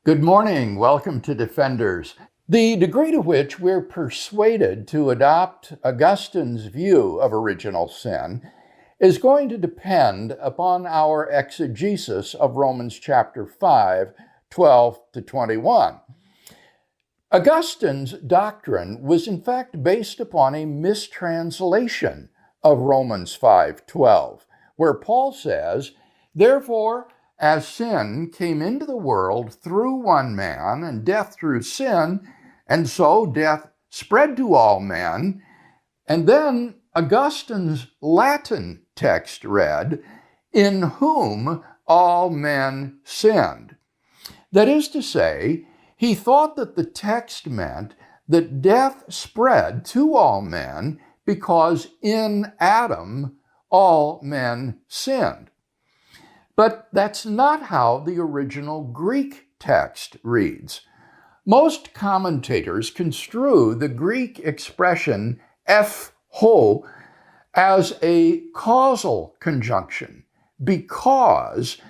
Good morning. Welcome to Defenders. The degree to which we're persuaded to adopt Augustine's view of original sin is going to depend upon our exegesis of Romans chapter 5, 12 to 21. Augustine's doctrine was in fact based upon a mistranslation of Romans 5:12, where Paul says, "Therefore, as sin came into the world through one man, and death through sin, and so death spread to all men." And then Augustine's Latin text read, "In whom all men sinned." That is to say, he thought that the text meant that death spread to all men because in Adam all men sinned. But that's not how the original Greek text reads. Most commentators construe the Greek expression ho as a causal conjunction, because,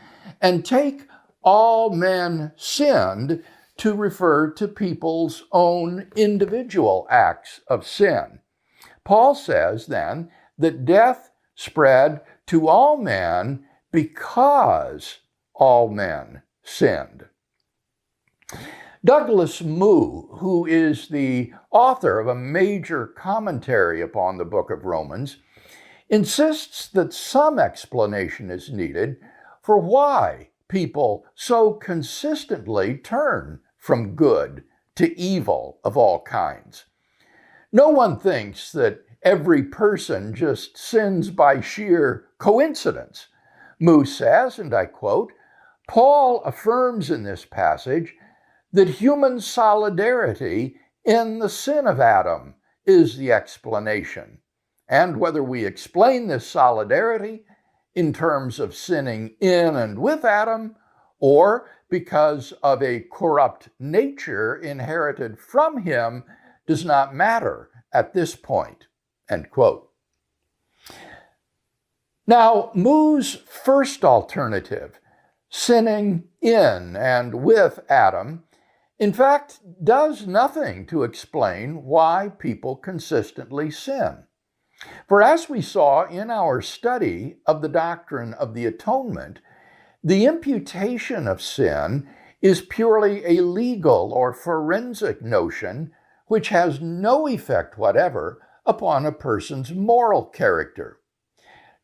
and take all men sinned to refer to people's own individual acts of sin. Paul says then that death spread to all men because all men sinned. Douglas Moo, who is the author of a major commentary upon the book of Romans, insists that some explanation is needed for why people so consistently turn from good to evil of all kinds. No one thinks that every person just sins by sheer coincidence. Moo says, and I quote, "Paul affirms in this passage that human solidarity in the sin of Adam is the explanation. And whether we explain this solidarity in terms of sinning in and with Adam, or because of a corrupt nature inherited from him, does not matter at this point," end quote. Now, Moo's first alternative, sinning in and with Adam, in fact, does nothing to explain why people consistently sin. For as we saw in our study of the doctrine of the atonement, the imputation of sin is purely a legal or forensic notion which has no effect whatever upon a person's moral character.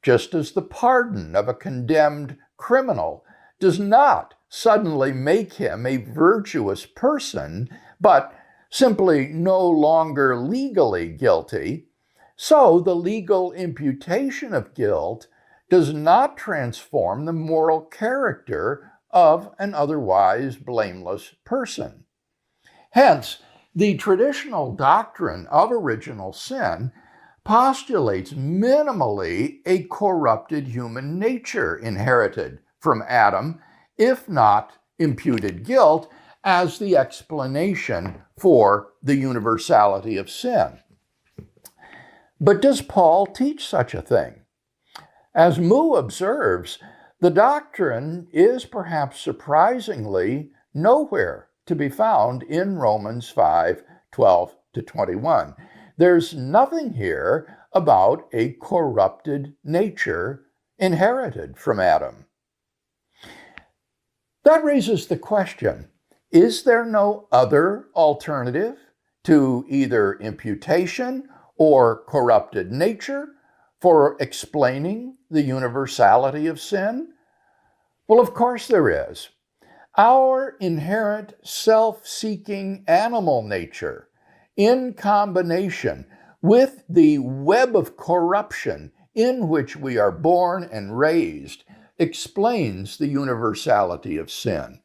Just as the pardon of a condemned criminal does not suddenly make him a virtuous person, but simply no longer legally guilty, so the legal imputation of guilt does not transform the moral character of an otherwise blameless person. Hence, the traditional doctrine of original sin postulates minimally a corrupted human nature inherited from Adam, if not imputed guilt, as the explanation for the universality of sin. But does Paul teach such a thing? As Moo observes, the doctrine is perhaps surprisingly nowhere to be found in Romans 5, 12 to 21. There's nothing here about a corrupted nature inherited from Adam. That raises the question, is there no other alternative to either imputation or corrupted nature for explaining the universality of sin? Well, of course there is. Our inherent self-seeking animal nature, in combination with the web of corruption in which we are born and raised, explains the universality of sin.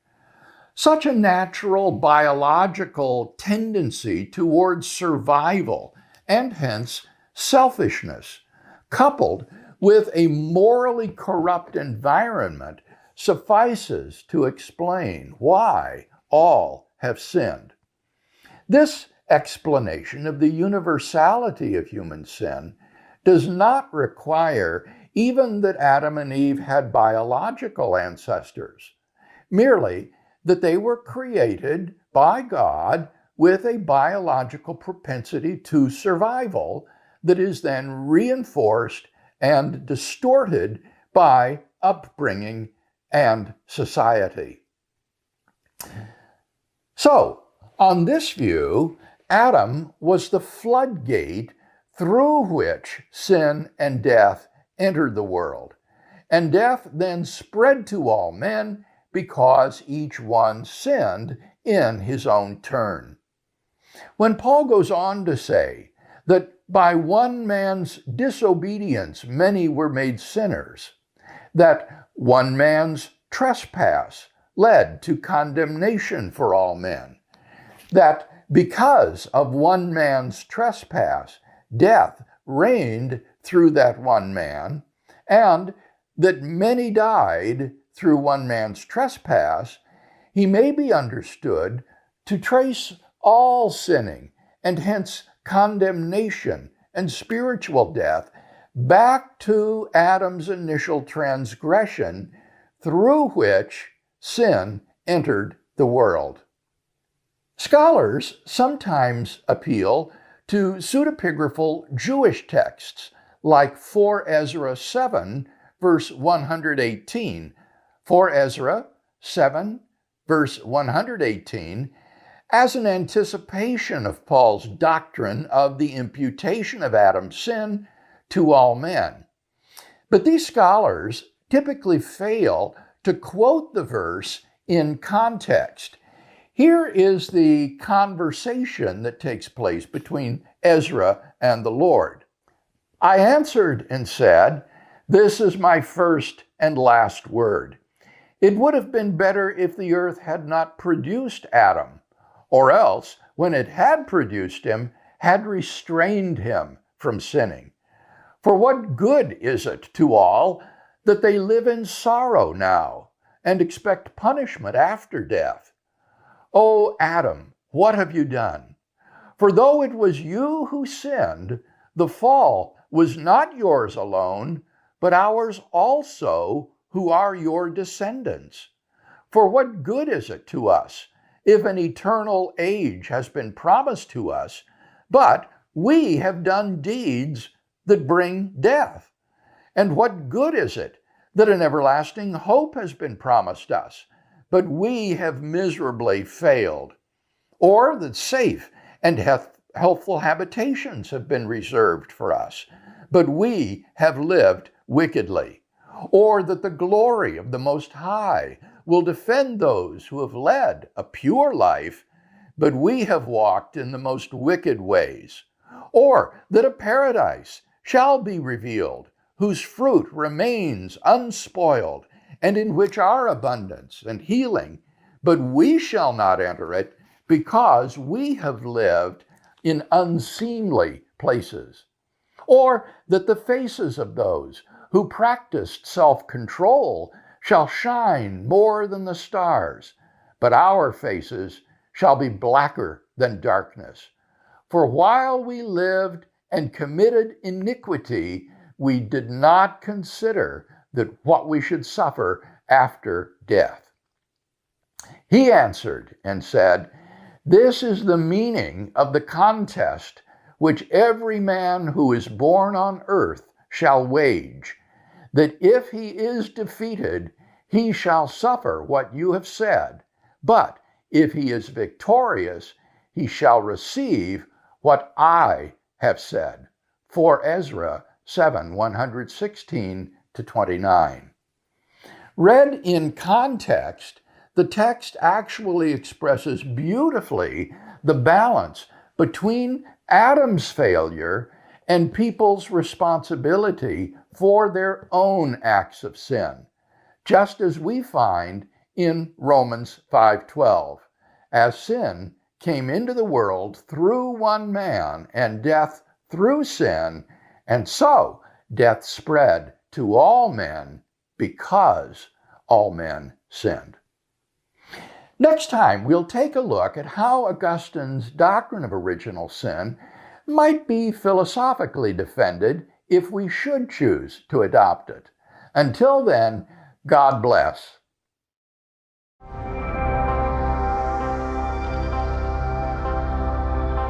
Such a natural biological tendency towards survival and hence selfishness, coupled with a morally corrupt environment, suffices to explain why all have sinned. This explanation of the universality of human sin does not require even that Adam and Eve had biological ancestors, merely that they were created by God with a biological propensity to survival that is then reinforced and distorted by upbringing and society. So, on this view, Adam was the floodgate through which sin and death entered the world, and death then spread to all men because each one sinned in his own turn. When Paul goes on to say that by one man's disobedience many were made sinners, that one man's trespass led to condemnation for all men, that because of one man's trespass, death reigned through that one man, and that many died through one man's trespass, he may be understood to trace all sinning, and hence condemnation and spiritual death, back to Adam's initial transgression through which sin entered the world. Scholars sometimes appeal to pseudepigraphal Jewish texts like 4 Ezra 7, verse 118. 4 Ezra 7, verse 118, as an anticipation of Paul's doctrine of the imputation of Adam's sin to all men. But these scholars typically fail to quote the verse in context. Here is the conversation that takes place between Ezra and the Lord. I answered and said, "This is my first and last word. It would have been better if the earth had not produced Adam, or else, when it had produced him, had restrained him from sinning. For what good is it to all that they live in sorrow now and expect punishment after death? O Adam, what have you done? For though it was you who sinned, the fall was not yours alone, but ours also, who are your descendants. For what good is it to us if an eternal age has been promised to us, but we have done deeds that bring death? And what good is it that an everlasting hope has been promised us, but we have miserably failed? Or that safe and healthful habitations have been reserved for us, but we have lived wickedly? Or that the glory of the Most High will defend those who have led a pure life, but we have walked in the most wicked ways? Or that a paradise shall be revealed, whose fruit remains unspoiled, and in which are abundance and healing, but we shall not enter it, because we have lived in unseemly places? Or that the faces of those who practiced self-control shall shine more than the stars, but our faces shall be blacker than darkness. For while we lived and committed iniquity, we did not consider that what we should suffer after death." He answered and said, "This is the meaning of the contest which every man who is born on earth shall wage, that if he is defeated, he shall suffer what you have said, but if he is victorious, he shall receive what I have said." 4 Ezra 7, 116 to 29. Read in context, the text actually expresses beautifully the balance between Adam's failure and people's responsibility for their own acts of sin, just as we find in Romans 5:12. As sin came into the world through one man, and death through sin, and so death spread to all men because all men sinned. Next time, we'll take a look at how Augustine's doctrine of original sin might be philosophically defended if we should choose to adopt it. Until then, God bless.